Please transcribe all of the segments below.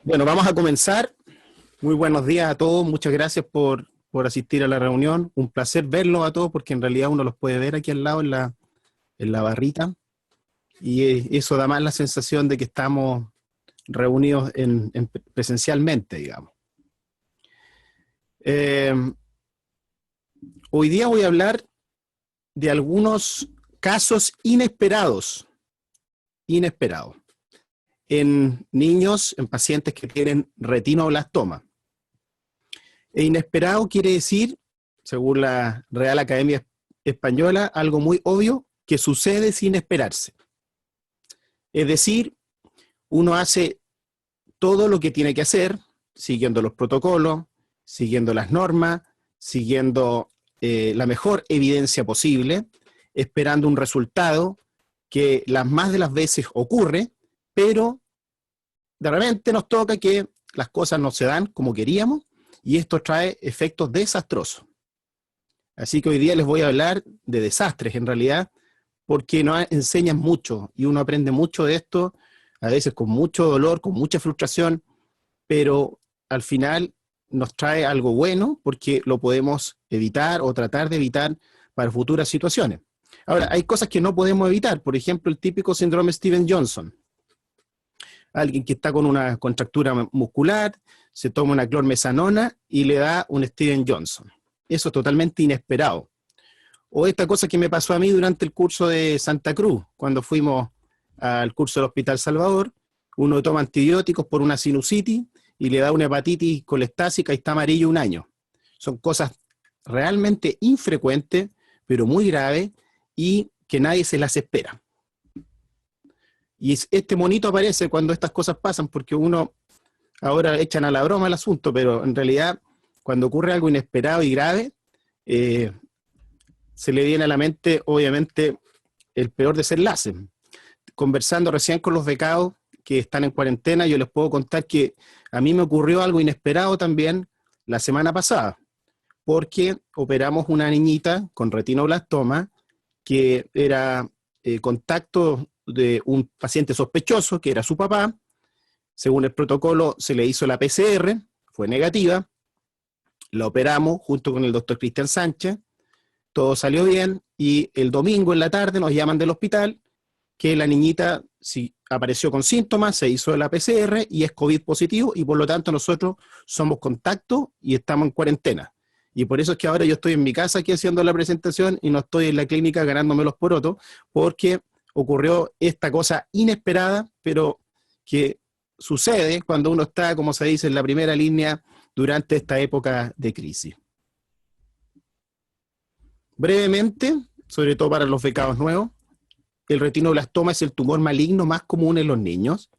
Bueno, vamos a comenzar. Muy buenos días a todos. Muchas gracias por asistir a la reunión. Un placer verlos a todos porque en realidad uno los puede ver aquí al lado en la barrita. Y eso da más la sensación de que estamos reunidos presencialmente, digamos. Hoy día voy a hablar de algunos casos inesperados en niños, en pacientes que tienen retinoblastoma. E inesperado quiere decir, según la Real Academia Española, algo muy obvio que sucede sin esperarse. Es decir, uno hace todo lo que tiene que hacer, siguiendo los protocolos, siguiendo las normas, siguiendo la mejor evidencia posible, esperando un resultado que las más de las veces ocurre, pero de repente nos toca que las cosas no se dan como queríamos y esto trae efectos desastrosos. Así que hoy día les voy a hablar de desastres en realidad, porque nos enseñan mucho y uno aprende mucho de esto, a veces con mucho dolor, con mucha frustración, pero al final nos trae algo bueno porque lo podemos evitar o tratar de evitar para futuras situaciones. Ahora, hay cosas que no podemos evitar, por ejemplo, el típico síndrome Stevens-Johnson. Alguien que está con una contractura muscular, se toma una clormesanona y le da un Stevens-Johnson. Eso es totalmente inesperado. O esta cosa que me pasó a mí durante el curso de Santa Cruz, cuando fuimos al curso del Hospital Salvador, uno toma antibióticos por una sinusitis y le da una hepatitis colestásica y está amarillo un año. Son cosas realmente infrecuentes, pero muy graves y que nadie se las espera. Y este monito aparece cuando estas cosas pasan, porque uno ahora echan a la broma el asunto, pero en realidad cuando ocurre algo inesperado y grave, se le viene a la mente, obviamente, el peor desenlace. Conversando recién con los becados que están en cuarentena, yo les puedo contar que a mí me ocurrió algo inesperado también la semana pasada, porque operamos una niñita con retinoblastoma que era contacto de un paciente sospechoso, que era su papá. Según el protocolo se le hizo la PCR, fue negativa, la operamos junto con el doctor Cristian Sánchez, todo salió bien y el domingo en la tarde nos llaman del hospital que la niñita apareció con síntomas, se hizo la PCR y es COVID positivo y por lo tanto nosotros somos contacto y estamos en cuarentena. Y por eso es que ahora yo estoy en mi casa aquí haciendo la presentación y no estoy en la clínica ganándome los porotos, porque ocurrió esta cosa inesperada, pero que sucede cuando uno está, como se dice, en la primera línea durante esta época de crisis. Brevemente, sobre todo para los becados nuevos, el retinoblastoma es el tumor maligno más común en los niños.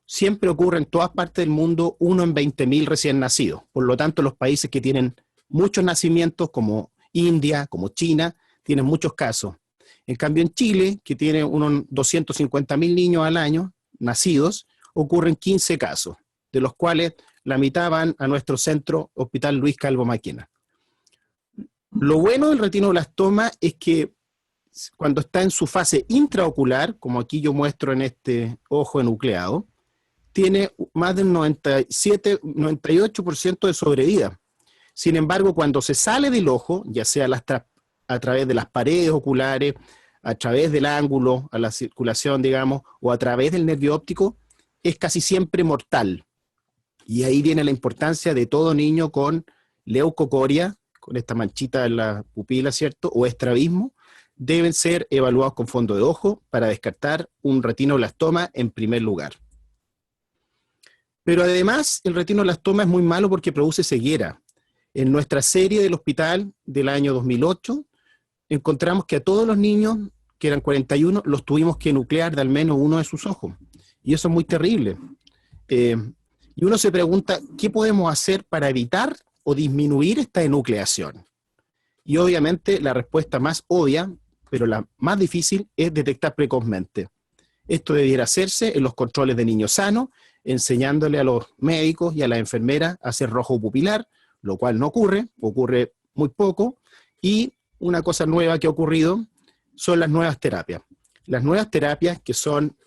Siempre ocurre en todas partes del mundo, 1 en 20.000 recién nacidos. Por lo tanto, los países que tienen muchos nacimientos, como India, como China, tienen muchos casos. En cambio, en Chile, que tiene unos 250.000 niños al año nacidos, ocurren 15 casos, de los cuales la mitad van a nuestro centro Hospital Luis Calvo Maquena. Lo bueno del retinoblastoma es que cuando está en su fase intraocular, como aquí yo muestro en este ojo enucleado, tiene más del 98% de sobrevida. Sin embargo, cuando se sale del ojo, ya sea a través de las paredes oculares, a través del ángulo, a la circulación, digamos, o a través del nervio óptico, es casi siempre mortal. Y ahí viene la importancia de todo niño con leucocoria, con esta manchita en la pupila, ¿cierto?, o estrabismo, deben ser evaluados con fondo de ojo para descartar un retinoblastoma en primer lugar. Pero además, el retinoblastoma es muy malo porque produce ceguera. En nuestra serie del hospital del año 2008, encontramos que a todos los niños, que eran 41, los tuvimos que nuclear de al menos uno de sus ojos. Y eso es muy terrible. Y uno se pregunta, ¿qué podemos hacer para evitar o disminuir esta enucleación? Y obviamente la respuesta más obvia, pero la más difícil, es detectar precozmente. Esto debiera hacerse en los controles de niños sanos, enseñándole a los médicos y a las enfermeras a hacer rojo pupilar, lo cual no ocurre muy poco, y una cosa nueva que ha ocurrido son las nuevas terapias. Las nuevas terapias, que son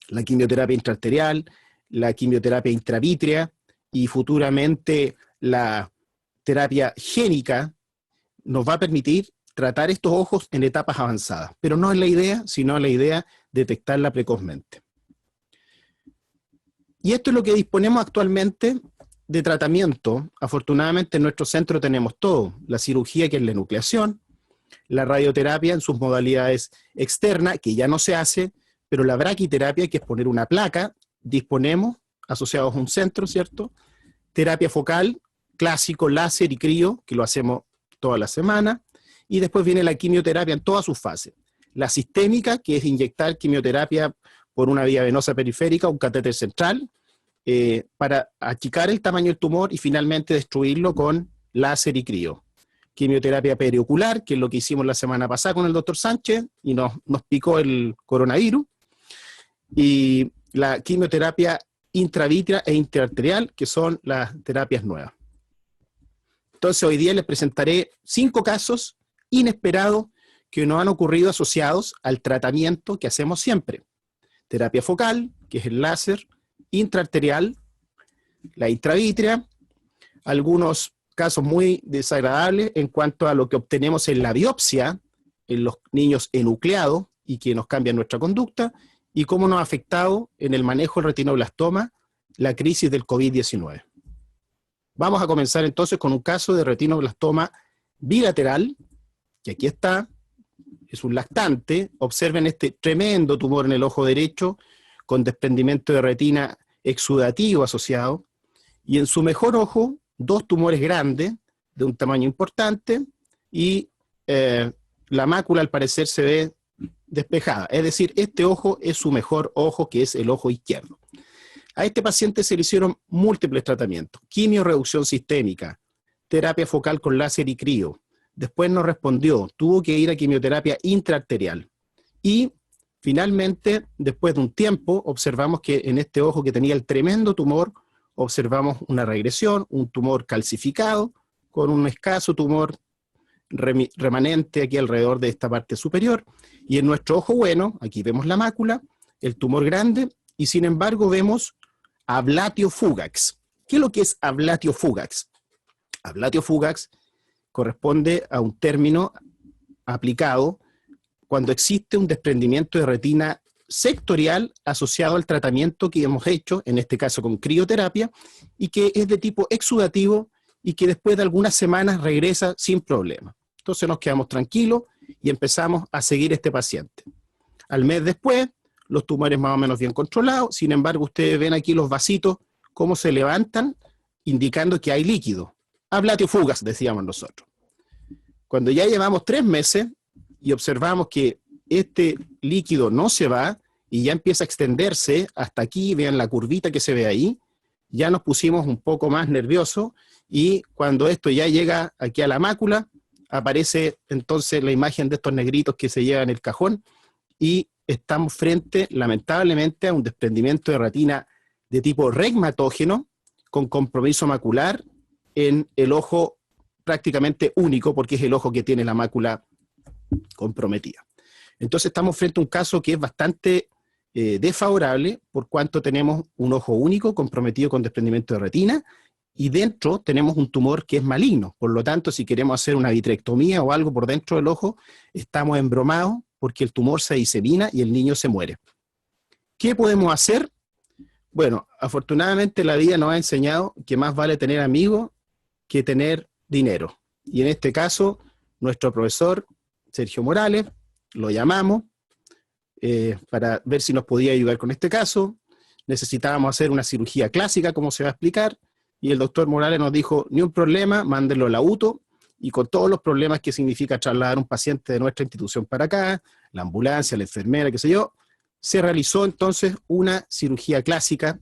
la quimioterapia intraarterial, la quimioterapia intravítrea y futuramente la terapia génica nos va a permitir tratar estos ojos en etapas avanzadas, pero no es la idea, sino la idea de detectarla precozmente. Y esto es lo que disponemos actualmente de tratamiento. Afortunadamente en nuestro centro tenemos todo, la cirugía, que es la enucleación, la radioterapia en sus modalidades externas, que ya no se hace, pero la braquiterapia, que es poner una placa, disponemos, asociados a un centro, ¿cierto? Terapia focal, clásico, láser y crío, que lo hacemos toda la semana, y después viene la quimioterapia en todas sus fases. La sistémica, que es inyectar quimioterapia por una vía venosa periférica, un catéter central, para achicar el tamaño del tumor y finalmente destruirlo con láser y crío. Quimioterapia periocular, que es lo que hicimos la semana pasada con el doctor Sánchez, y nos picó el coronavirus, y la quimioterapia intravítrea e intraarterial, que son las terapias nuevas. Entonces hoy día les presentaré 5 casos inesperados que nos han ocurrido asociados al tratamiento que hacemos siempre. Terapia focal, que es el láser, intraarterial, la intravítrea, algunos casos muy desagradables en cuanto a lo que obtenemos en la biopsia, en los niños enucleados y que nos cambian nuestra conducta, y cómo nos ha afectado en el manejo del retinoblastoma la crisis del COVID-19. Vamos a comenzar entonces con un caso de retinoblastoma bilateral, que aquí está, es un lactante. Observen este tremendo tumor en el ojo derecho, con desprendimiento de retina exudativo asociado, y en su mejor ojo, 2 tumores grandes, de un tamaño importante, y la mácula al parecer se ve despejada. Es decir, este ojo es su mejor ojo, que es el ojo izquierdo. A este paciente se le hicieron múltiples tratamientos: quimio-reducción sistémica, terapia focal con láser y crío. Después no respondió, tuvo que ir a quimioterapia intraarterial. Y finalmente, después de un tiempo, observamos que en este ojo que tenía el tremendo tumor, observamos una regresión, un tumor calcificado, con un escaso tumor remanente aquí alrededor de esta parte superior. Y en nuestro ojo bueno, aquí vemos la mácula, el tumor grande, y sin embargo vemos ablatio fugax. ¿Qué es lo que es ablatio fugax? Ablatio fugax corresponde a un término aplicado cuando existe un desprendimiento de retina sectorial asociado al tratamiento que hemos hecho, en este caso con crioterapia, y que es de tipo exudativo y que después de algunas semanas regresa sin problema. Entonces nos quedamos tranquilos y empezamos a seguir este paciente. Al mes después, los tumores más o menos bien controlados. Sin embargo, ustedes ven aquí los vasitos, cómo se levantan, indicando que hay líquido. Ablatio fugax, decíamos nosotros. Cuando ya llevamos 3 meses y observamos que este líquido no se va y ya empieza a extenderse hasta aquí, vean la curvita que se ve ahí, ya nos pusimos un poco más nerviosos, y cuando esto ya llega aquí a la mácula, aparece entonces la imagen de estos negritos que se llevan el cajón, y estamos frente, lamentablemente, a un desprendimiento de retina de tipo regmatógeno, con compromiso macular en el ojo prácticamente único, porque es el ojo que tiene la mácula comprometida. Entonces estamos frente a un caso que es bastante desfavorable, por cuanto tenemos un ojo único comprometido con desprendimiento de retina, y dentro tenemos un tumor que es maligno. Por lo tanto, si queremos hacer una vitrectomía o algo por dentro del ojo, estamos embromados porque el tumor se disemina y el niño se muere. ¿Qué podemos hacer? Bueno, afortunadamente la vida nos ha enseñado que más vale tener amigos que tener dinero. Y en este caso, nuestro profesor Sergio Morales, lo llamamos para ver si nos podía ayudar con este caso. Necesitábamos hacer una cirugía clásica, como se va a explicar, y el doctor Morales nos dijo: ni un problema, mándenlo a la UTO, y con todos los problemas que significa trasladar un paciente de nuestra institución para acá, la ambulancia, la enfermera, qué sé yo, se realizó entonces una cirugía clásica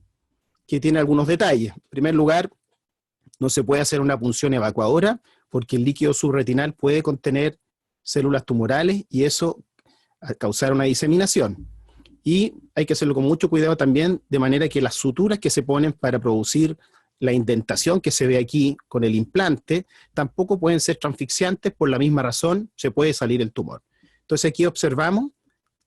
que tiene algunos detalles. En primer lugar, no se puede hacer una punción evacuadora porque el líquido subretinal puede contener células tumorales y eso causar una diseminación. Y hay que hacerlo con mucho cuidado también, de manera que las suturas que se ponen para producir la indentación que se ve aquí con el implante tampoco pueden ser transfixiantes. Por la misma razón se puede salir el tumor. Entonces aquí observamos,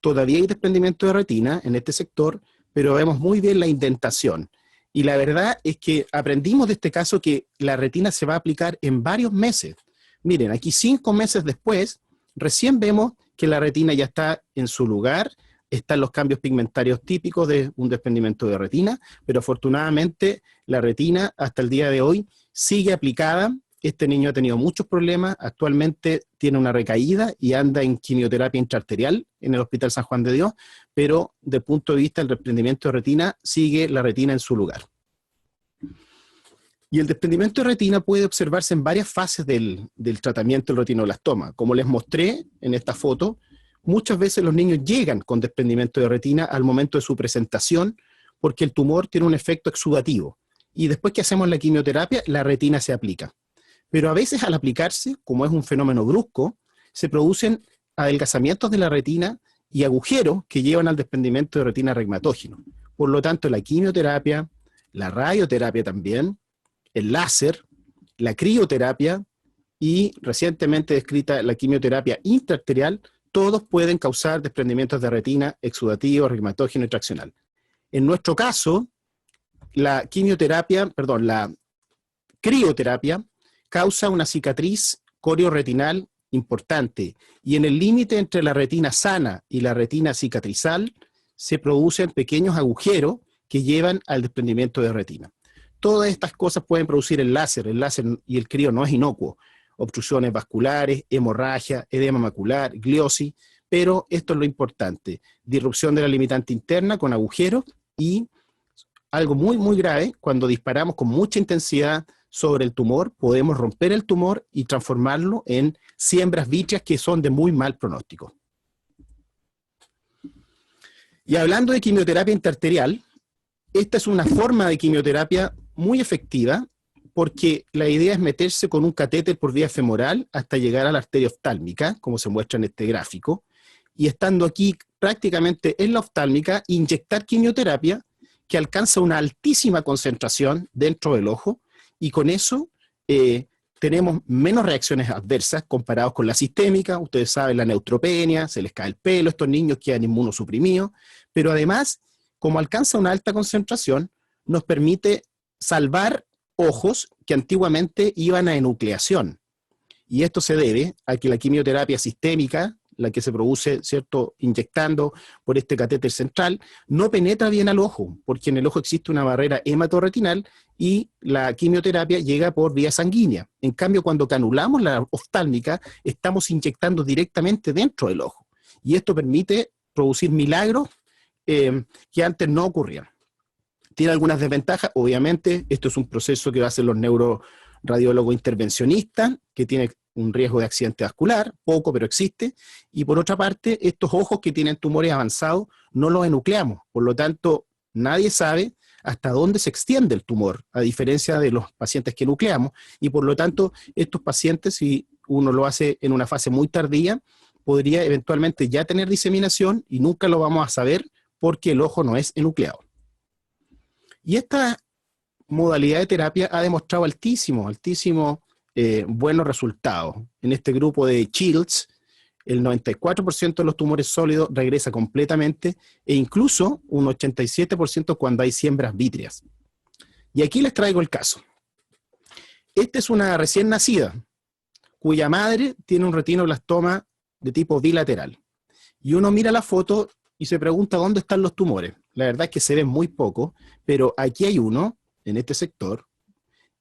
todavía hay desprendimiento de retina en este sector, pero vemos muy bien la indentación. Y la verdad es que aprendimos de este caso que la retina se va a aplicar en varios meses. Miren, aquí 5 meses después, recién vemos que la retina ya está en su lugar, están los cambios pigmentarios típicos de un desprendimiento de retina, pero afortunadamente la retina hasta el día de hoy sigue aplicada. Este niño ha tenido muchos problemas, actualmente tiene una recaída y anda en quimioterapia intraarterial en el Hospital San Juan de Dios, pero desde el punto de vista del desprendimiento de retina, sigue la retina en su lugar. Y el desprendimiento de retina puede observarse en varias fases del tratamiento del retinoblastoma. Como les mostré en esta foto, muchas veces los niños llegan con desprendimiento de retina al momento de su presentación porque el tumor tiene un efecto exudativo. Y después que hacemos la quimioterapia, la retina se aplica. Pero a veces al aplicarse, como es un fenómeno brusco, se producen adelgazamientos de la retina y agujeros que llevan al desprendimiento de retina regmatógeno. Por lo tanto, la quimioterapia, la radioterapia también, el láser, la crioterapia y recientemente descrita la quimioterapia intraarterial, todos pueden causar desprendimientos de retina exudativo, regmatógeno y traccional. En nuestro caso, la crioterapia causa una cicatriz corioretinal importante y en el límite entre la retina sana y la retina cicatrizal se producen pequeños agujeros que llevan al desprendimiento de retina. Todas estas cosas pueden producir el láser y el crio no es inocuo, obstrucciones vasculares, hemorragia, edema macular, gliosis, pero esto es lo importante, disrupción de la limitante interna con agujeros y algo muy, muy grave, cuando disparamos con mucha intensidad sobre el tumor, podemos romper el tumor y transformarlo en siembras vítreas que son de muy mal pronóstico. Y hablando de quimioterapia intraarterial, esta es una forma de quimioterapia muy efectiva porque la idea es meterse con un catéter por vía femoral hasta llegar a la arteria oftálmica, como se muestra en este gráfico, y estando aquí prácticamente en la oftálmica, inyectar quimioterapia que alcanza una altísima concentración dentro del ojo, y con eso tenemos menos reacciones adversas comparados con la sistémica. Ustedes saben, la neutropenia, se les cae el pelo, estos niños quedan inmunosuprimidos, pero además, como alcanza una alta concentración, nos permite salvar ojos que antiguamente iban a enucleación. Y esto se debe a que la quimioterapia sistémica, la que se produce, ¿cierto?, inyectando por este catéter central, no penetra bien al ojo, porque en el ojo existe una barrera hematorretinal y la quimioterapia llega por vía sanguínea. En cambio, cuando canulamos la oftálmica, estamos inyectando directamente dentro del ojo. Y esto permite producir milagros que antes no ocurrían. Tiene algunas desventajas, obviamente, esto es un proceso que va a hacer los neuroradiólogos intervencionistas, que tiene un riesgo de accidente vascular, poco, pero existe, y por otra parte, estos ojos que tienen tumores avanzados no los enucleamos, por lo tanto, nadie sabe hasta dónde se extiende el tumor, a diferencia de los pacientes que nucleamos, y por lo tanto, estos pacientes, si uno lo hace en una fase muy tardía, podría eventualmente ya tener diseminación y nunca lo vamos a saber porque el ojo no es enucleado. Y esta modalidad de terapia ha demostrado altísimos buenos resultados. En este grupo de Shields, el 94% de los tumores sólidos regresa completamente e incluso un 87% cuando hay siembras vítreas. Y aquí les traigo el caso. Esta es una recién nacida, cuya madre tiene un retinoblastoma de tipo bilateral. Y uno mira la foto y se pregunta dónde están los tumores. La verdad es que se ven muy poco, pero aquí hay uno, en este sector,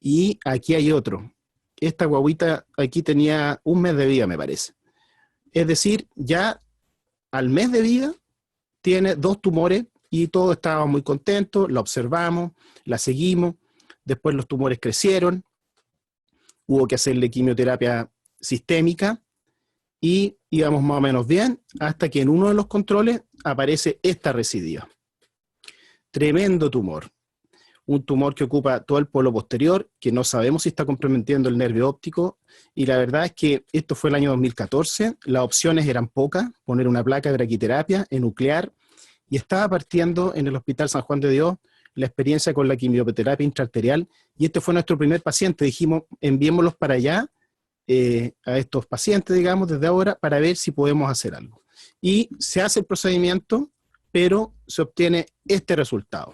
y aquí hay otro. Esta guaguita aquí tenía 1 mes de vida, me parece. Es decir, ya al mes de vida tiene 2 tumores y todos estábamos muy contentos, la observamos, la seguimos, después los tumores crecieron, hubo que hacerle quimioterapia sistémica y íbamos más o menos bien hasta que en uno de los controles aparece esta recidiva. Tremendo tumor. Un tumor que ocupa todo el polo posterior, que no sabemos si está comprometiendo el nervio óptico, y la verdad es que esto fue el año 2014, las opciones eran pocas, poner una placa de braquiterapia, enuclear, y estaba partiendo en el Hospital San Juan de Dios la experiencia con la quimioterapia intraarterial, y este fue nuestro primer paciente. Dijimos, enviémoslos para allá, a estos pacientes, digamos, desde ahora, para ver si podemos hacer algo. Y se hace el procedimiento, pero se obtiene este resultado.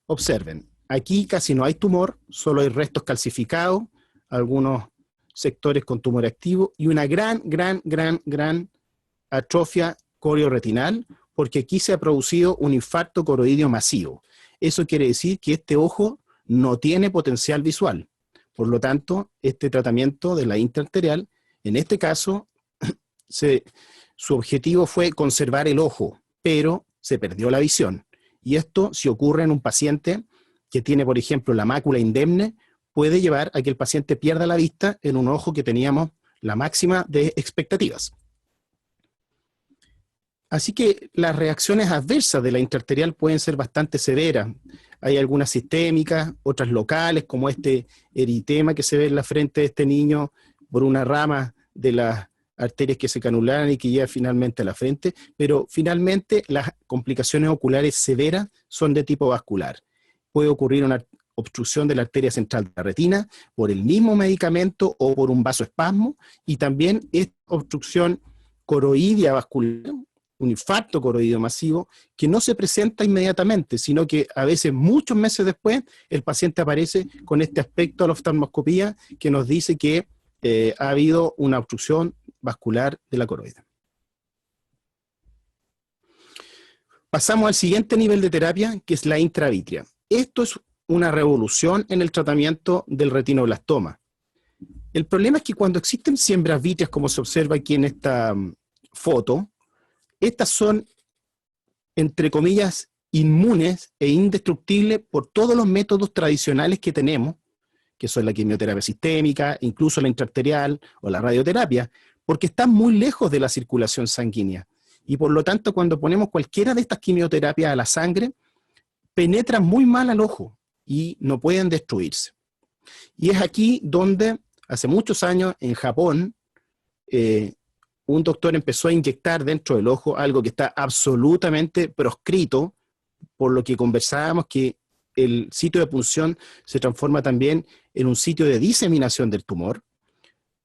Observen, aquí casi no hay tumor, solo hay restos calcificados, algunos sectores con tumor activo y una gran atrofia corioretinal, porque aquí se ha producido un infarto coroideo masivo. Eso quiere decir que este ojo no tiene potencial visual. Por lo tanto, este tratamiento de la intraarterial, en este caso, su objetivo fue conservar el ojo, pero se perdió la visión. Y esto, si ocurre en un paciente que tiene, por ejemplo, la mácula indemne, puede llevar a que el paciente pierda la vista en un ojo que teníamos la máxima de expectativas. Así que las reacciones adversas de la intraarterial pueden ser bastante severas. Hay algunas sistémicas, otras locales, como este eritema que se ve en la frente de este niño por una rama de las arterias que se canularan y que llega finalmente a la frente, pero finalmente las complicaciones oculares severas son de tipo vascular. Puede ocurrir una obstrucción de la arteria central de la retina por el mismo medicamento o por un vasoespasmo, y también esta obstrucción coroidea vascular, un infarto coroideo masivo, que no se presenta inmediatamente, sino que a veces muchos meses después el paciente aparece con este aspecto a la oftalmoscopía que nos dice que ha habido una obstrucción vascular de la coroide. Pasamos al siguiente nivel de terapia, que es la intravítrea. Esto es una revolución en el tratamiento del retinoblastoma. El problema es que cuando existen siembras vítreas, como se observa aquí en esta foto, estas son, entre comillas, inmunes e indestructibles por todos los métodos tradicionales que tenemos, que son la quimioterapia sistémica, incluso la intraarterial o la radioterapia, porque están muy lejos de la circulación sanguínea. Y por lo tanto, cuando ponemos cualquiera de estas quimioterapias a la sangre, penetran muy mal al ojo y no pueden destruirse. Y es aquí donde, hace muchos años, en Japón, un doctor empezó a inyectar dentro del ojo algo que está absolutamente proscrito, por lo que conversábamos que el sitio de punción se transforma también en un sitio de diseminación del tumor.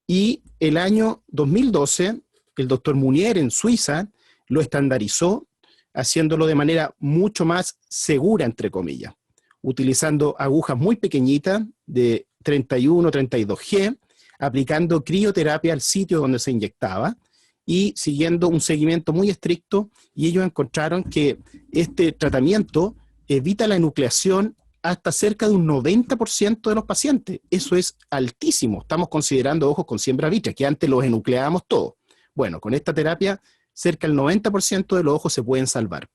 Y el año 2012, el doctor Munier en Suiza lo estandarizó, haciéndolo de manera mucho más segura, entre comillas, utilizando agujas muy pequeñitas de 31 o 32G, aplicando crioterapia al sitio donde se inyectaba y siguiendo un seguimiento muy estricto, y ellos encontraron que este tratamiento evita la enucleación hasta cerca de un 90% de los pacientes. Eso es altísimo. Estamos considerando ojos con siembra vítrea, que antes los enucleábamos todos. Bueno, con esta terapia, cerca del 90% de los ojos se pueden salvar.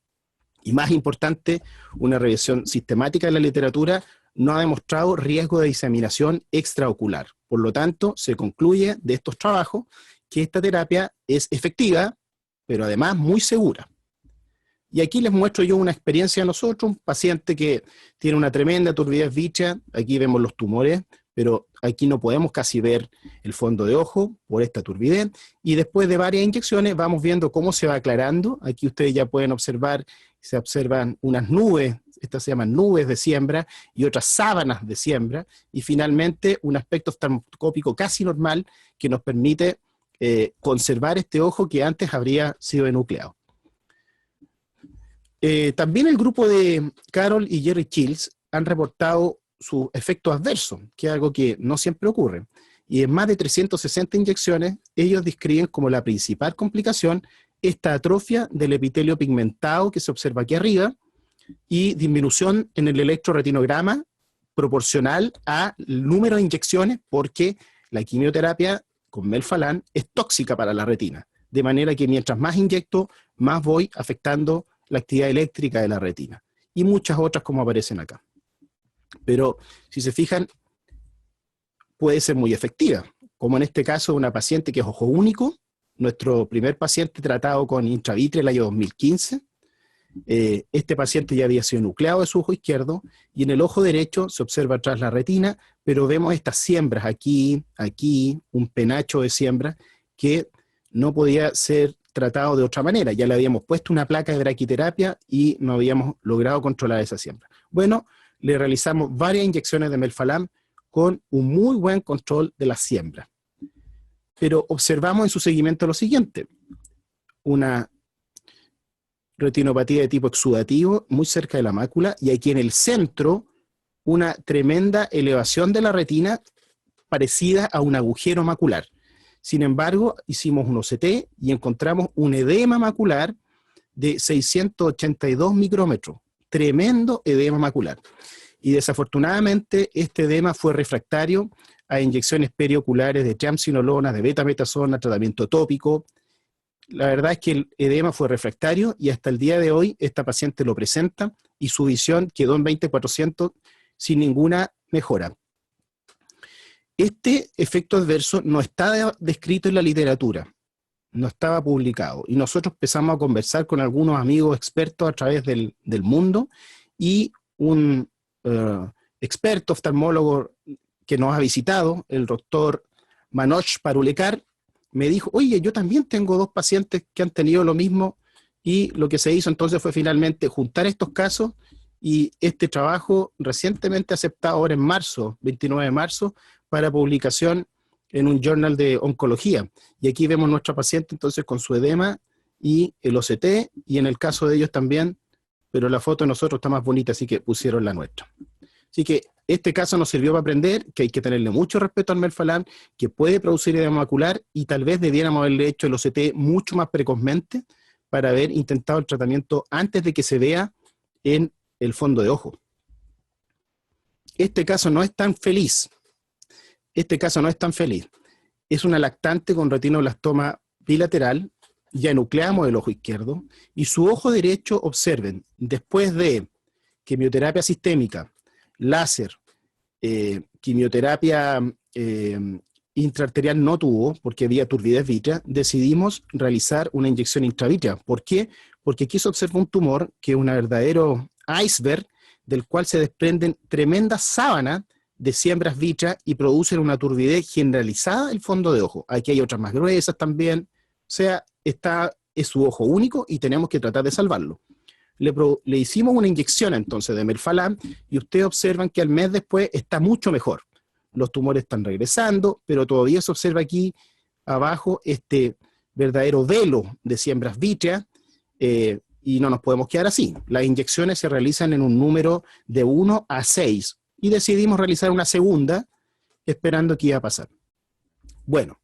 Y más importante, una revisión sistemática de la literatura no ha demostrado riesgo de diseminación extraocular. Por lo tanto, se concluye de estos trabajos que esta terapia es efectiva, pero además muy segura. Y aquí les muestro yo una experiencia de nosotros, un paciente que tiene una tremenda turbidez vítrea. Aquí vemos los tumores, pero aquí no podemos casi ver el fondo de ojo por esta turbidez. Y después de varias inyecciones vamos viendo cómo se va aclarando. Aquí ustedes ya pueden observar, se observan unas nubes, estas se llaman nubes de siembra, y otras sábanas de siembra, y finalmente un aspecto oftalmoscópico casi normal que nos permite conservar este ojo que antes habría sido enucleado. También el grupo de Carol y Jerry Childs han reportado sus efectos adversos, que es algo que no siempre ocurre. Y en más de 360 inyecciones, ellos describen como la principal complicación esta atrofia del epitelio pigmentado que se observa aquí arriba y disminución en el electroretinograma proporcional al número de inyecciones, porque la quimioterapia con melphalan es tóxica para la retina, de manera que mientras más inyecto, más voy afectando la actividad eléctrica de la retina, y muchas otras como aparecen acá. Pero si se fijan, puede ser muy efectiva, como en este caso una paciente que es ojo único, nuestro primer paciente tratado con intravítrea el año 2015. Este paciente ya había sido nucleado de su ojo izquierdo, y en el ojo derecho se observa atrás la retina, pero vemos estas siembras aquí, aquí, un penacho de siembra que no podía ser tratado de otra manera. Ya le habíamos puesto una placa de braquiterapia y no habíamos logrado controlar esa siembra. Bueno, le realizamos varias inyecciones de melphalan con un muy buen control de la siembra. Pero observamos en su seguimiento lo siguiente: una retinopatía de tipo exudativo, muy cerca de la mácula, y aquí en el centro una tremenda elevación de la retina parecida a un agujero macular. Sin embargo, hicimos un OCT y encontramos un edema macular de 682 micrómetros. Tremendo edema macular. Y desafortunadamente este edema fue refractario a inyecciones perioculares de triamcinolona, de betametasona, tratamiento tópico. La verdad es que el edema fue refractario y hasta el día de hoy esta paciente lo presenta y su visión quedó en 20/400 sin ninguna mejora. Este efecto adverso no está descrito en la literatura, no estaba publicado, y nosotros empezamos a conversar con algunos amigos expertos a través del mundo, y un experto oftalmólogo que nos ha visitado, el doctor Manoj Parulekar, me dijo, oye, yo también tengo 2 pacientes que han tenido lo mismo, y lo que se hizo entonces fue finalmente juntar estos casos, y este trabajo recientemente aceptado ahora en marzo, 29 de marzo, para publicación en un journal de oncología. Y aquí vemos nuestra paciente entonces con su edema y el OCT, y en el caso de ellos también, pero la foto de nosotros está más bonita, así que pusieron la nuestra. Así que este caso nos sirvió para aprender que hay que tenerle mucho respeto al melphalan, que puede producir edema macular, y tal vez debiéramos haberle hecho el OCT mucho más precozmente para haber intentado el tratamiento antes de que se vea en el fondo de ojo. Este caso no es tan feliz. Es una lactante con retinoblastoma bilateral, ya nucleamos el ojo izquierdo, y su ojo derecho, observen, después de quimioterapia sistémica, láser, quimioterapia intraarterial no tuvo, porque había turbidez vítrea, decidimos realizar una inyección intravítrea. ¿Por qué? Porque aquí se observa un tumor que es un verdadero iceberg, del cual se desprenden tremendas sábanas de siembras vítreas y producen una turbidez generalizada del fondo de ojo. Aquí hay otras más gruesas también. O sea, es su ojo único y tenemos que tratar de salvarlo. Le hicimos una inyección entonces de melphalan, y ustedes observan que al mes después está mucho mejor. Los tumores están regresando, pero todavía se observa aquí abajo este verdadero velo de siembras vítreas, y no nos podemos quedar así. Las inyecciones se realizan en un número de 1 a 6, y decidimos realizar una segunda, esperando que iba a pasar. Bueno,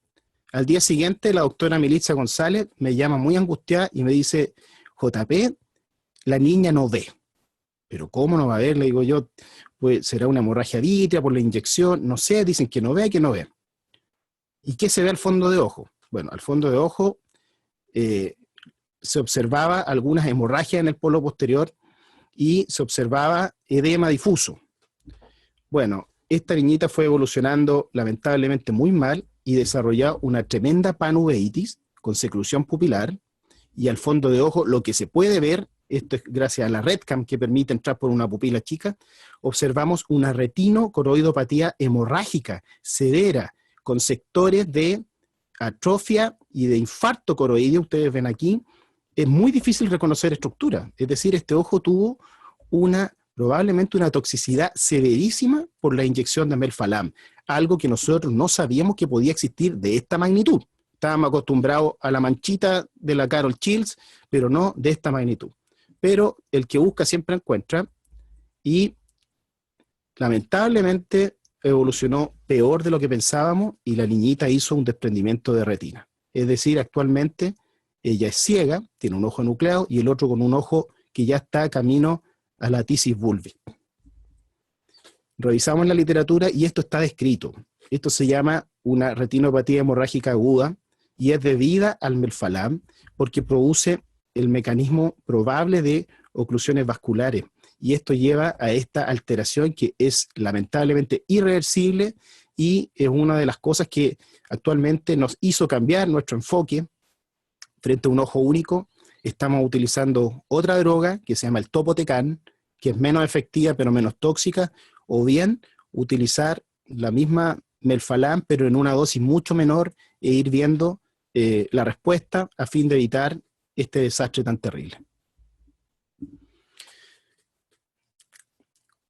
al día siguiente la doctora Melitza González me llama muy angustiada y me dice, JP, la niña no ve. ¿Pero cómo no va a ver? Le digo yo, pues será una hemorragia vítrea por la inyección, no sé, dicen que no ve, que no ve. ¿Y qué se ve al fondo de ojo? Bueno, al fondo de ojo se observaba algunas hemorragias en el polo posterior y se observaba edema difuso. Bueno, esta niñita fue evolucionando lamentablemente muy mal y desarrolló una tremenda panuveitis con seclusión pupilar, y al fondo de ojo lo que se puede ver, esto es gracias a la REDCAM que permite entrar por una pupila chica, observamos una retinocoroidopatía hemorrágica severa con sectores de atrofia y de infarto coroideo. Ustedes ven aquí, es muy difícil reconocer estructura, es decir, este ojo tuvo probablemente una toxicidad severísima por la inyección de melphalan, algo que nosotros no sabíamos que podía existir de esta magnitud. Estábamos acostumbrados a la manchita de la Carol Shields, pero no de esta magnitud. Pero el que busca siempre encuentra, y lamentablemente evolucionó peor de lo que pensábamos, y la niñita hizo un desprendimiento de retina. Es decir, actualmente ella es ciega, tiene un ojo nucleado y el otro con un ojo que ya está camino a la tisis bulbi. Revisamos la literatura y esto está descrito. Esto se llama una retinopatía hemorrágica aguda y es debida al melphalan porque produce el mecanismo probable de oclusiones vasculares, y esto lleva a esta alteración que es lamentablemente irreversible, y es una de las cosas que actualmente nos hizo cambiar nuestro enfoque frente a un ojo único. Estamos utilizando otra droga que se llama el topotecan, que es menos efectiva pero menos tóxica, o bien utilizar la misma melphalan pero en una dosis mucho menor e ir viendo la respuesta a fin de evitar este desastre tan terrible.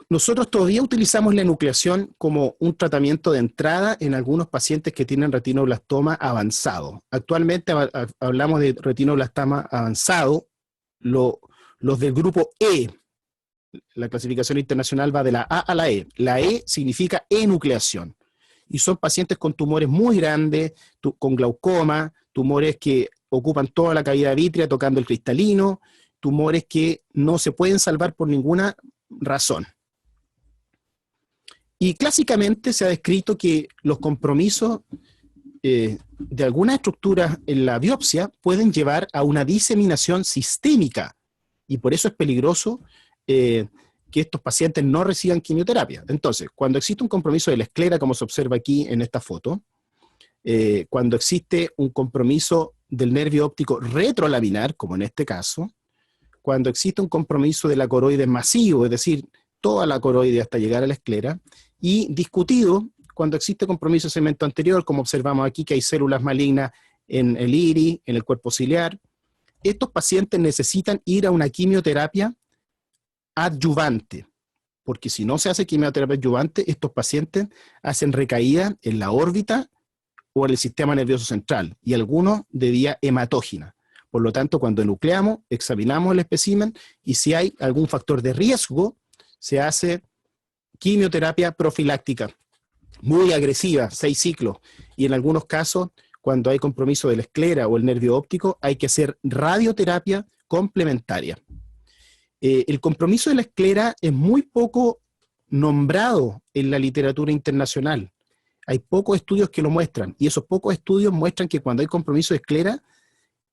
Nosotros todavía utilizamos la enucleación como un tratamiento de entrada en algunos pacientes que tienen retinoblastoma avanzado. Actualmente hablamos de retinoblastoma avanzado los del grupo E. La clasificación internacional va de la A a la E. La E significa enucleación. Y son pacientes con tumores muy grandes, con glaucoma, tumores que ocupan toda la cavidad vítrea tocando el cristalino, tumores que no se pueden salvar por ninguna razón. Y clásicamente se ha descrito que los compromisos de algunas estructuras en la biopsia pueden llevar a una diseminación sistémica, y por eso es peligroso que estos pacientes no reciban quimioterapia. Entonces, cuando existe un compromiso de la esclera, como se observa aquí en esta foto, cuando existe un compromiso del nervio óptico retrolaminar, como en este caso, cuando existe un compromiso de la coroides masivo, es decir, toda la coroide hasta llegar a la esclera, y discutido cuando existe compromiso de segmento anterior, como observamos aquí que hay células malignas en el iris, en el cuerpo ciliar. Estos pacientes necesitan ir a una quimioterapia adyuvante, porque si no se hace quimioterapia adyuvante, estos pacientes hacen recaída en la órbita o en el sistema nervioso central, y algunos de vía hematógena. Por lo tanto, cuando enucleamos, examinamos el espécimen, y si hay algún factor de riesgo, se hace quimioterapia profiláctica, muy agresiva, 6 ciclos, y en algunos casos, cuando hay compromiso de la esclera o el nervio óptico, hay que hacer radioterapia complementaria. El compromiso de la esclera es muy poco nombrado en la literatura internacional. Hay pocos estudios que lo muestran, y esos pocos estudios muestran que cuando hay compromiso de esclera,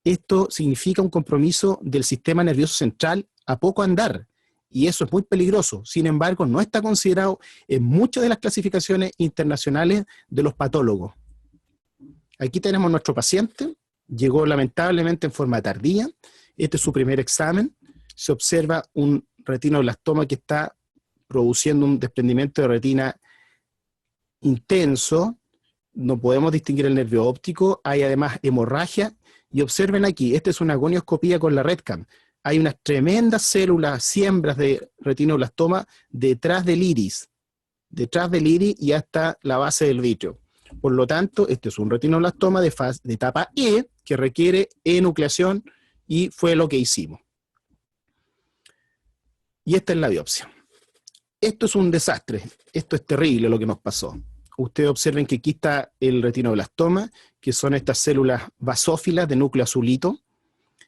esto significa un compromiso del sistema nervioso central a poco andar, y eso es muy peligroso. Sin embargo, no está considerado en muchas de las clasificaciones internacionales de los patólogos. Aquí tenemos nuestro paciente, llegó lamentablemente en forma tardía, este es su primer examen, se observa un retinoblastoma que está produciendo un desprendimiento de retina intenso, no podemos distinguir el nervio óptico, hay además hemorragia, y observen aquí, esta es una gonioscopía con la RETCAM, hay unas tremendas células, siembras de retinoblastoma detrás del iris y hasta la base del vítreo. Por lo tanto, este es un retinoblastoma de etapa E que requiere enucleación, y fue lo que hicimos. Y esta es la biopsia. Esto es un desastre, esto es terrible lo que nos pasó. Ustedes observen que aquí está el retinoblastoma, que son estas células basófilas de núcleo azulito,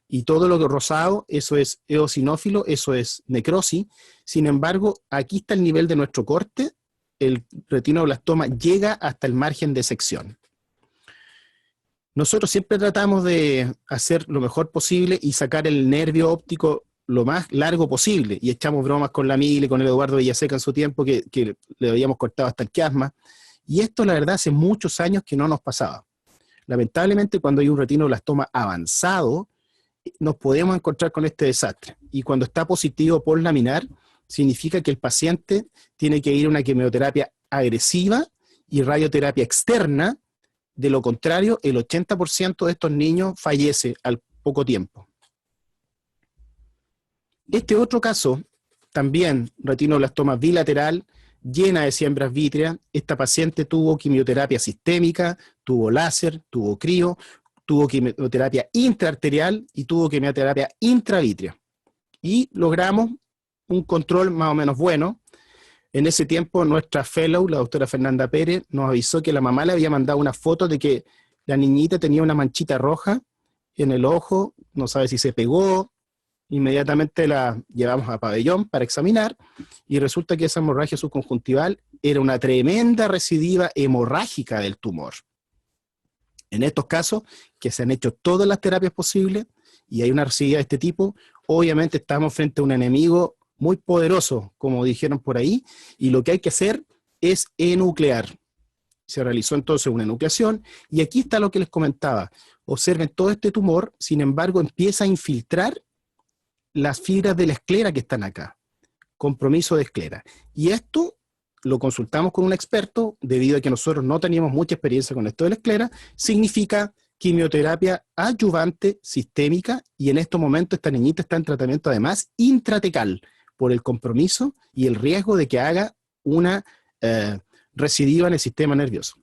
y todo lo que rosado, eso es eosinófilo, eso es necrosis. Sin embargo, aquí está el nivel de nuestro corte, el retinoblastoma llega hasta el margen de sección. Nosotros siempre tratamos de hacer lo mejor posible y sacar el nervio óptico lo más largo posible, y echamos bromas con la Mili, con el Eduardo Villaseca en su tiempo, que le habíamos cortado hasta el quiasma, y esto la verdad hace muchos años que no nos pasaba. Lamentablemente, cuando hay un retinoblastoma avanzado, nos podemos encontrar con este desastre, y cuando está positivo por laminar, significa que el paciente tiene que ir a una quimioterapia agresiva y radioterapia externa. De lo contrario, el 80% de estos niños fallece al poco tiempo. Este otro caso, también retinoblastoma bilateral, llena de siembras vítreas. Esta paciente tuvo quimioterapia sistémica, tuvo láser, tuvo crío, tuvo quimioterapia intraarterial y tuvo quimioterapia intravítrea. Y logramos un control más o menos bueno. En ese tiempo nuestra fellow, la doctora Fernanda Pérez, nos avisó que la mamá le había mandado una foto de que la niñita tenía una manchita roja en el ojo, no sabe si se pegó. Inmediatamente la llevamos a pabellón para examinar, y resulta que esa hemorragia subconjuntival era una tremenda recidiva hemorrágica del tumor. En estos casos, que se han hecho todas las terapias posibles y hay una recidiva de este tipo, obviamente estamos frente a un enemigo muy poderoso, como dijeron por ahí, y lo que hay que hacer es enuclear. Se realizó entonces una enucleación, y aquí está lo que les comentaba. Observen todo este tumor, sin embargo, empieza a infiltrar las fibras de la esclera que están acá. Compromiso de esclera. Y esto lo consultamos con un experto, debido a que nosotros no teníamos mucha experiencia con esto de la esclera, significa quimioterapia adyuvante sistémica, y en estos momentos esta niñita está en tratamiento además intratecal, por el compromiso y el riesgo de que haga una recidiva en el sistema nervioso.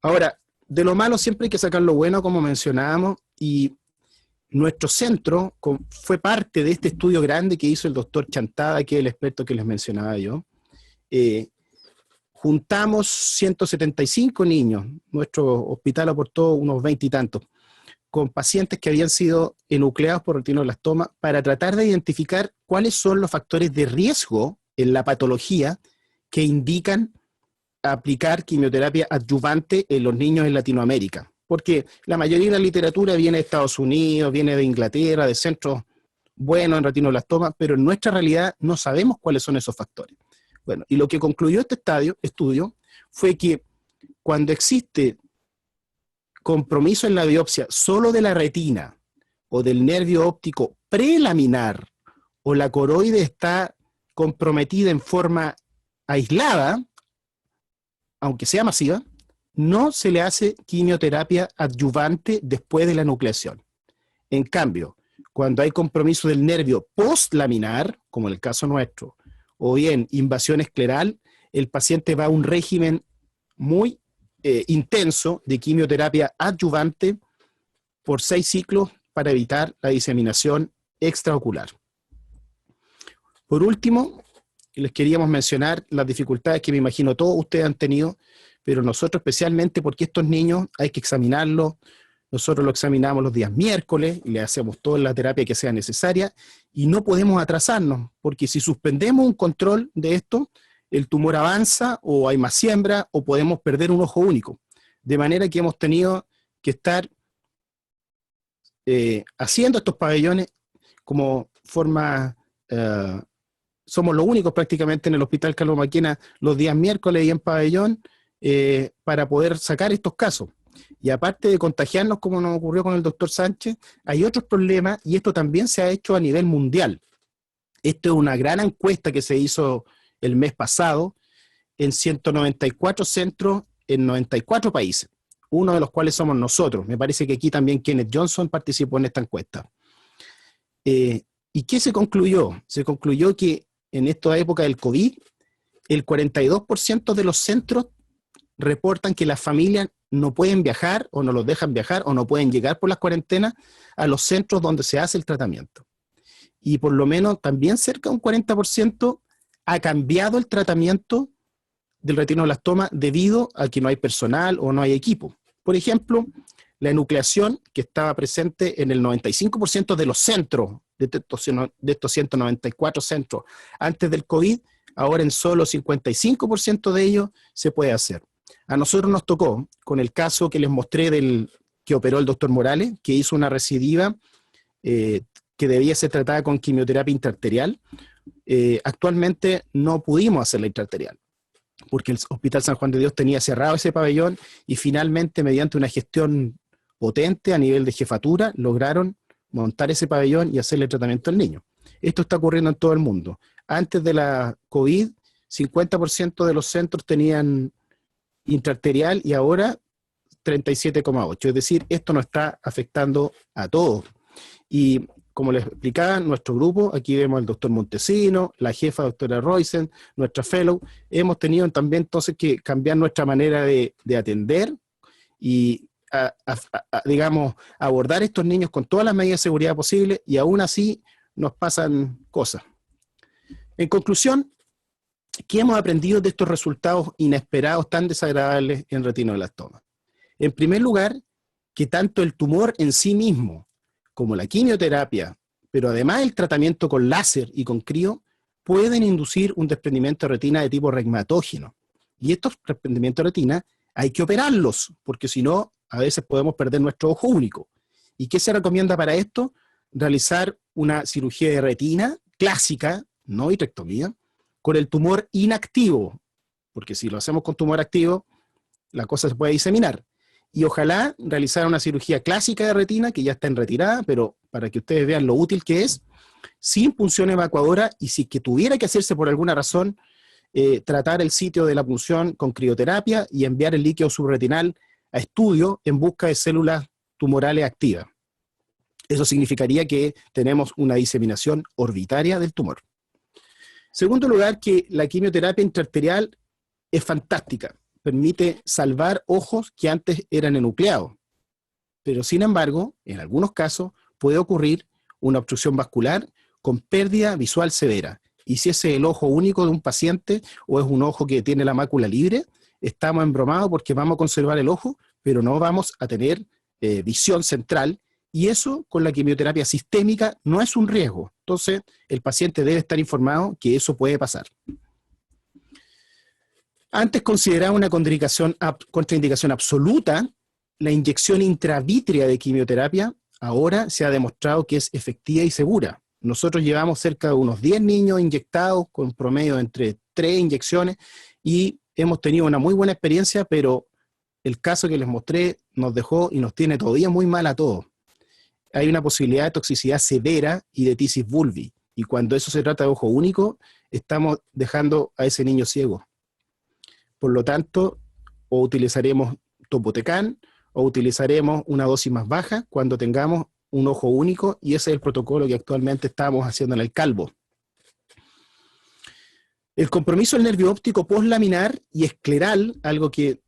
Ahora, de lo malo siempre hay que sacar lo bueno, como mencionábamos, y nuestro centro fue parte de este estudio grande que hizo el doctor Chantada, que es el experto que les mencionaba yo. Juntamos 175 niños, nuestro hospital aportó unos 20 y tantos, con pacientes que habían sido enucleados por retinoblastoma para tratar de identificar cuáles son los factores de riesgo en la patología que indican aplicar quimioterapia adyuvante en los niños en Latinoamérica. Porque la mayoría de la literatura viene de Estados Unidos, viene de Inglaterra, de centros buenos en retinoblastoma, pero en nuestra realidad no sabemos cuáles son esos factores. Bueno, y lo que concluyó este estudio fue que cuando existe compromiso en la biopsia solo de la retina o del nervio óptico prelaminar o la coroide está comprometida en forma aislada, aunque sea masiva, no se le hace quimioterapia adyuvante después de la nucleación. En cambio, cuando hay compromiso del nervio postlaminar, como en el caso nuestro, o bien invasión escleral, el paciente va a un régimen muy intenso de quimioterapia adyuvante por 6 ciclos para evitar la diseminación extraocular. Por último, les queríamos mencionar las dificultades que me imagino todos ustedes han tenido, pero nosotros especialmente porque estos niños hay que examinarlos. Nosotros lo examinamos los días miércoles y le hacemos toda la terapia que sea necesaria y no podemos atrasarnos, porque si suspendemos un control de esto, el tumor avanza o hay más siembra o podemos perder un ojo único. De manera que hemos tenido que estar haciendo estos pabellones como forma... somos los únicos prácticamente en el Hospital Carlos Maquena los días miércoles y en pabellón para poder sacar estos casos. Y aparte de contagiarnos como nos ocurrió con el doctor Sánchez, hay otros problemas y esto también se ha hecho a nivel mundial. Esto es una gran encuesta que se hizo el mes pasado en 194 centros en 94 países, uno de los cuales somos nosotros. Me parece que aquí también Kenneth Johnson participó en esta encuesta. ¿Y qué se concluyó? Se concluyó que en esta época del COVID, el 42% de los centros reportan que las familias no pueden viajar o no los dejan viajar o no pueden llegar por las cuarentenas a los centros donde se hace el tratamiento. Y por lo menos también cerca de un 40% ha cambiado el tratamiento del retinoblastoma debido a que no hay personal o no hay equipo. Por ejemplo, la enucleación que estaba presente en el 95% de los centros de estos 194 centros antes del COVID, ahora en solo 55% de ellos se puede hacer. A nosotros nos tocó, con el caso que les mostré que operó el doctor Morales, que hizo una recidiva que debía ser tratada con quimioterapia intraarterial. Actualmente no pudimos hacer la intraarterial, porque el Hospital San Juan de Dios tenía cerrado ese pabellón y finalmente, mediante una gestión potente a nivel de jefatura, lograron montar ese pabellón y hacerle tratamiento al niño. Esto está ocurriendo en todo el mundo. Antes de la COVID, 50% de los centros tenían intraarterial y ahora 37,8%. Es decir, esto nos está afectando a todos. Y como les explicaba, nuestro grupo, aquí vemos al doctor Montesino, la jefa doctora Roysen, nuestra fellow, hemos tenido también entonces que cambiar nuestra manera de atender y digamos, abordar a estos niños con todas las medidas de seguridad posibles y aún así nos pasan cosas. En conclusión, ¿qué hemos aprendido de estos resultados inesperados tan desagradables en retinoblastoma? En primer lugar, que tanto el tumor en sí mismo como la quimioterapia, pero además el tratamiento con láser y con crío, pueden inducir un desprendimiento de retina de tipo reumatógeno. Y estos desprendimientos de retina hay que operarlos, porque si no, a veces podemos perder nuestro ojo único. ¿Y qué se recomienda para esto? Realizar una cirugía de retina clásica, no vitrectomía, con el tumor inactivo, porque si lo hacemos con tumor activo, la cosa se puede diseminar. Y ojalá realizar una cirugía clásica de retina, que ya está en retirada, pero para que ustedes vean lo útil que es, sin punción evacuadora, y si que tuviera que hacerse por alguna razón, tratar el sitio de la punción con crioterapia y enviar el líquido subretinal a estudio en busca de células tumorales activas. Eso significaría que tenemos una diseminación orbitaria del tumor. Segundo lugar, que la quimioterapia intraarterial es fantástica. Permite salvar ojos que antes eran enucleados. Pero sin embargo, en algunos casos, puede ocurrir una obstrucción vascular con pérdida visual severa. Y si ese es el ojo único de un paciente o es un ojo que tiene la mácula libre, estamos embromados porque vamos a conservar el ojo, pero no vamos a tener visión central, y eso con la quimioterapia sistémica no es un riesgo. Entonces, el paciente debe estar informado que eso puede pasar. Antes consideraba una contraindicación absoluta la inyección intravítrea de quimioterapia. Ahora se ha demostrado que es efectiva y segura. Nosotros llevamos cerca de unos 10 niños inyectados con promedio entre 3 inyecciones y hemos tenido una muy buena experiencia, pero el caso que les mostré nos dejó y nos tiene todavía muy mal a todos. Hay una posibilidad de toxicidad severa y de tisis bulbi, y cuando eso se trata de ojo único, estamos dejando a ese niño ciego. Por lo tanto, o utilizaremos topotecan o utilizaremos una dosis más baja cuando tengamos un ojo único, y ese es el protocolo que actualmente estamos haciendo en el calvo. El compromiso del nervio óptico poslaminar y escleral, algo que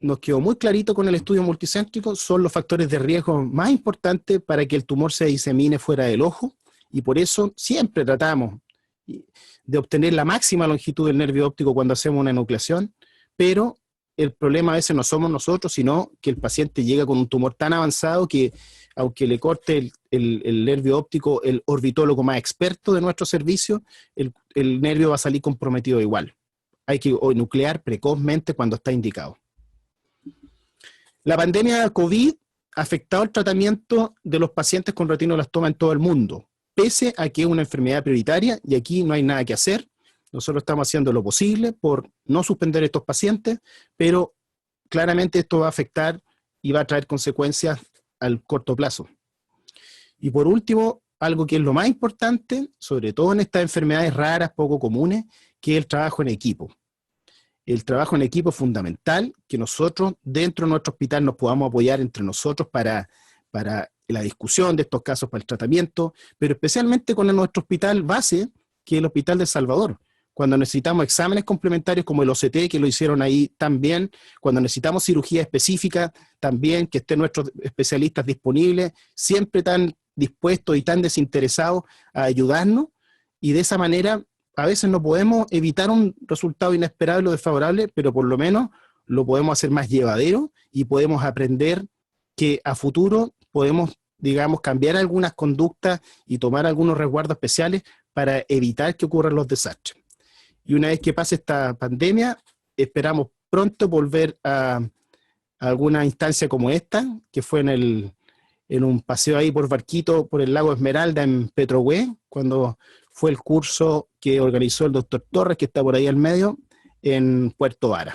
nos quedó muy clarito con el estudio multicéntrico, son los factores de riesgo más importantes para que el tumor se disemine fuera del ojo, y por eso siempre tratamos de obtener la máxima longitud del nervio óptico cuando hacemos una enucleación, pero el problema a veces no somos nosotros, sino que el paciente llega con un tumor tan avanzado que, aunque le corte el nervio óptico el orbitólogo más experto de nuestro servicio, el nervio va a salir comprometido igual. Hay que enuclear precozmente cuando está indicado. La pandemia de COVID ha afectado el tratamiento de los pacientes con retinoblastoma en todo el mundo, pese a que es una enfermedad prioritaria y aquí no hay nada que hacer. Nosotros estamos haciendo lo posible por no suspender a estos pacientes, pero claramente esto va a afectar y va a traer consecuencias al corto plazo. Y por último, algo que es lo más importante, sobre todo en estas enfermedades raras, poco comunes, que es el trabajo en equipo. El trabajo en equipo es fundamental, que nosotros dentro de nuestro hospital nos podamos apoyar entre nosotros para la discusión de estos casos, para el tratamiento, pero especialmente con nuestro hospital base, que es el Hospital de El Salvador. Cuando necesitamos exámenes complementarios como el OCT, que lo hicieron ahí también, cuando necesitamos cirugía específica también, que estén nuestros especialistas disponibles, siempre tan dispuestos y tan desinteresados a ayudarnos, y de esa manera a veces no podemos evitar un resultado inesperable o desfavorable, pero por lo menos lo podemos hacer más llevadero y podemos aprender que a futuro podemos, digamos, cambiar algunas conductas y tomar algunos resguardos especiales para evitar que ocurran los desastres. Y una vez que pase esta pandemia, esperamos pronto volver a alguna instancia como esta, que fue en un paseo ahí por barquito por el lago Esmeralda en Petrohue, cuando fue el curso que organizó el doctor Torres, que está por ahí al medio, en Puerto Vara.